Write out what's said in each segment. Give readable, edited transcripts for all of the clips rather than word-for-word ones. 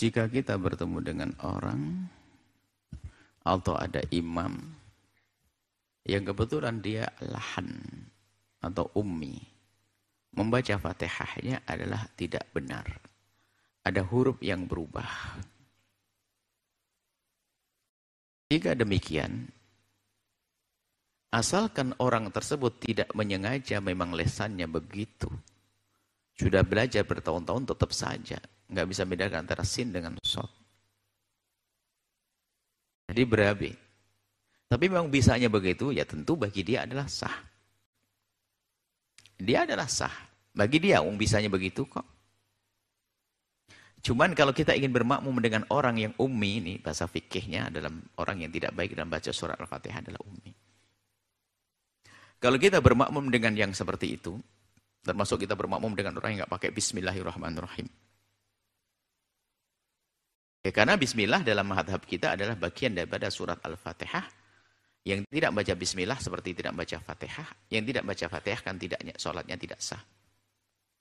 Jika kita bertemu dengan orang atau ada imam yang kebetulan dia lahan atau ummi, membaca Fatihahnya adalah tidak benar. Ada huruf yang berubah. Jika demikian, asalkan orang tersebut tidak menyengaja, memang lesannya begitu. Sudah belajar bertahun-tahun tetap saja. Nggak bisa bedakan antara sin dengan shod. Jadi berabe. Tapi memang bisanya begitu, ya tentu bagi dia adalah sah. Dia adalah sah. Bagi dia, bisanya begitu kok. Cuman kalau kita ingin bermakmum dengan orang yang ummi, ini bahasa fikihnya dalam orang yang tidak baik dalam baca surat Al-Fatihah adalah ummi. Kalau kita bermakmum dengan yang seperti itu, termasuk kita bermakmum dengan orang yang nggak pakai Bismillahirrahmanirrahim. Ya, karena Bismillah dalam madhab kita adalah bagian daripada surat Al-Fatihah. Yang tidak baca Bismillah seperti tidak baca Fatihah. Yang tidak baca Fatihah kan sholatnya tidak sah.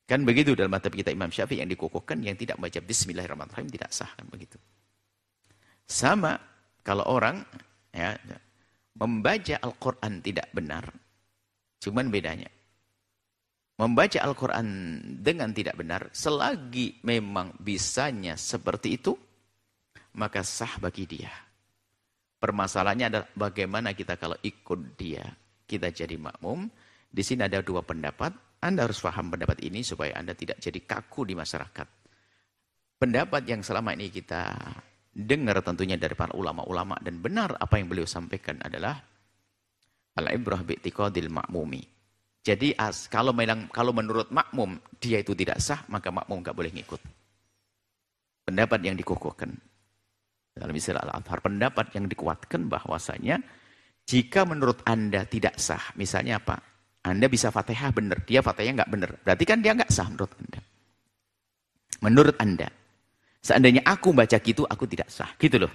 Kan begitu dalam madhab kita Imam Syafi'i yang dikukuhkan, yang tidak baca Bismillahirrahmanirrahim tidak sah, kan begitu. Sama kalau orang ya, membaca Al-Quran tidak benar, cuman bedanya membaca Al-Quran dengan tidak benar, selagi memang bisanya seperti itu, maka sah bagi dia. Permasalahannya adalah bagaimana kita kalau ikut dia, kita jadi makmum. Di sini ada dua pendapat. Anda harus paham pendapat ini supaya Anda tidak jadi kaku di masyarakat. Pendapat yang selama ini kita dengar tentunya dari para ulama-ulama dan benar apa yang beliau sampaikan adalah al-ibrah bi'tiqadil ma'mumi. Jadi kalau menurut makmum dia itu tidak sah, maka makmum enggak boleh ngikut. Pendapat yang dikukuhkan dalam istilah Al-Athhar, pendapat yang dikuatkan bahwasanya jika menurut Anda tidak sah, misalnya apa? Anda bisa Fatihah benar, dia Fatihahnya enggak benar. Berarti kan dia enggak sah menurut Anda. Menurut Anda. Seandainya aku baca gitu, aku tidak sah. Gitu loh.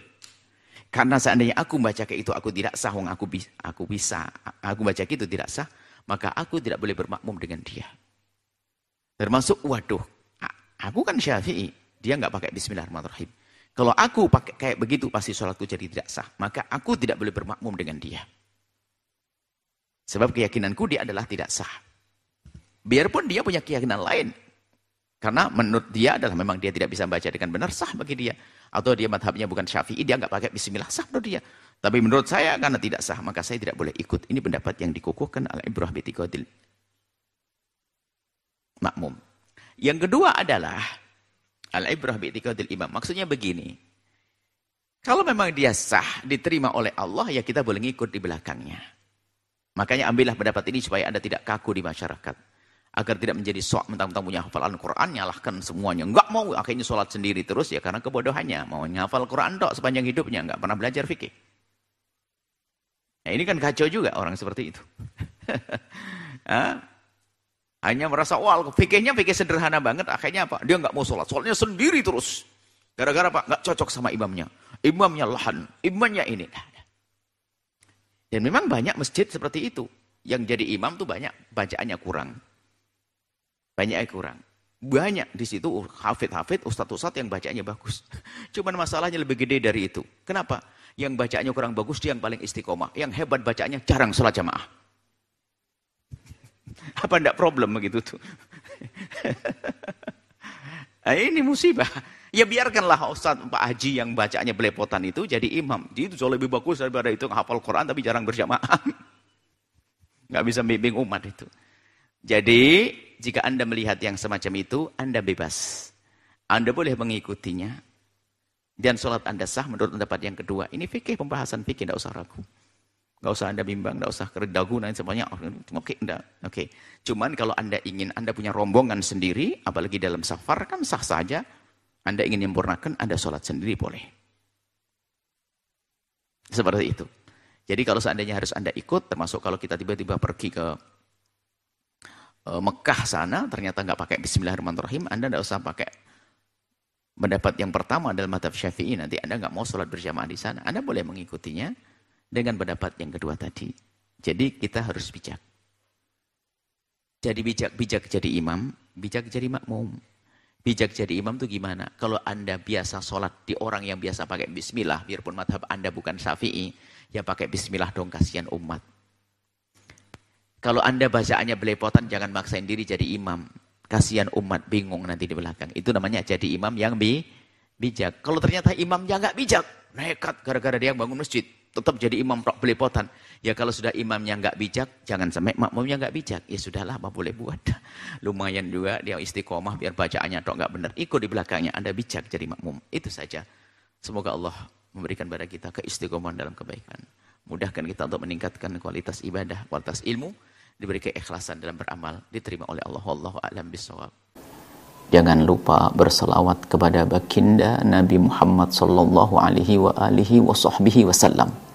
Karena seandainya aku baca kayak itu, aku tidak sah. Aku baca gitu tidak sah. Maka aku tidak boleh bermakmum dengan dia. Termasuk, waduh, aku kan Syafi'i. Dia enggak pakai Bismillahirrahmanirrahim. Kalau aku pakai kayak begitu, pasti sholatku jadi tidak sah. Maka aku tidak boleh bermakmum dengan dia. Sebab keyakinanku dia adalah tidak sah. Biarpun dia punya keyakinan lain. Karena menurut dia adalah memang dia tidak bisa baca dengan benar, sah bagi dia. Atau dia madhabnya bukan Syafi'i, dia nggak pakai bismillah, sah menurut dia. Tapi menurut saya karena tidak sah, maka saya tidak boleh ikut. Ini pendapat yang dikukuhkan al-ibrah bi'tiqadil makmum. Yang kedua adalah al-ibrah bi'tiqadil imam. Maksudnya begini. Kalau memang dia sah, diterima oleh Allah, ya kita boleh ngikut di belakangnya. Makanya ambillah pendapat ini supaya Anda tidak kaku di masyarakat. Agar tidak menjadi sok mentang-mentang punya hafalan Quran, nyalahkan semuanya. Enggak mau, akhirnya sholat sendiri terus ya karena kebodohannya. Mau hafal Quran tok sepanjang hidupnya, enggak pernah belajar fikih. Nah, ini kan kacau juga orang seperti itu. Hanya merasa, wah fikihnya fikih sederhana banget, akhirnya apa? Dia enggak mau sholat, sholatnya sendiri terus. Gara-gara apa? Enggak cocok sama imamnya. Imamnya lahan, imamnya ini. Dan memang banyak masjid seperti itu. Yang jadi imam tuh banyak, bacaannya kurang. Banyak kurang. Banyak di situ hafid-hafid, ustadz-ustadz yang bacaannya bagus. Cuman masalahnya lebih gede dari itu. Kenapa? Yang bacaannya kurang bagus, dia yang paling istiqomah. Yang hebat bacaannya jarang sholat jamaah. Apa enggak problem begitu tuh? Nah, ini musibah. Ya biarkanlah Ustaz Pak Haji yang bacaannya belepotan itu jadi imam. Dia itu jauh lebih bagus daripada itu hafal Quran tapi jarang berjamaah. Nggak bisa bimbing umat itu. Jadi jika Anda melihat yang semacam itu, Anda bebas. Anda boleh mengikutinya. Dan sholat Anda sah menurut pendapat yang kedua. Ini fikih, pembahasan fikih, tidak usah ragu. Nggak usah Anda bimbang, nggak usah keredagu, dan semuanya. Oke. Cuman kalau Anda ingin, Anda punya rombongan sendiri, apalagi dalam safar, kan sah saja. Anda ingin menyempurnakan, Anda sholat sendiri boleh. Seperti itu. Jadi kalau seandainya harus Anda ikut, termasuk kalau kita tiba-tiba pergi ke Mekah sana, ternyata nggak pakai Bismillahirrahmanirrahim, Anda nggak usah pakai pendapat yang pertama dalam madhab Syafi'i, nanti Anda nggak mau sholat berjamaah di sana. Anda boleh mengikutinya dengan pendapat yang kedua tadi. Jadi kita harus bijak. Jadi bijak jadi imam, bijak jadi makmum. Bijak jadi imam itu gimana? Kalau Anda biasa sholat di orang yang biasa pakai bismillah, biarpun madhab Anda bukan Syafi'i, ya pakai bismillah dong, kasihan umat. Kalau Anda bacaannya belepotan, jangan maksain diri jadi imam. Kasihan umat, bingung nanti di belakang. Itu namanya jadi imam yang bijak. Kalau ternyata imamnya nggak bijak, nekat gara-gara dia bangun masjid, tetap jadi imam belepotan. Ya kalau sudah imamnya nggak bijak, jangan sampai makmumnya nggak bijak. Ya sudahlah, apa boleh buat. Lumayan juga dia istiqomah biar bacaannya tok nggak benar. Ikut di belakangnya, Anda bijak jadi makmum. Itu saja. Semoga Allah memberikan pada kita keistiqomahan dalam kebaikan. Mudahkan kita untuk meningkatkan kualitas ibadah, kualitas ilmu, diberi keikhlasan dalam beramal, diterima oleh Allah. Wallahu a'lam bishawab. Jangan lupa berselawat kepada baginda Nabi Muhammad sallallahu alaihi wa alihi wa sahbihi wasallam.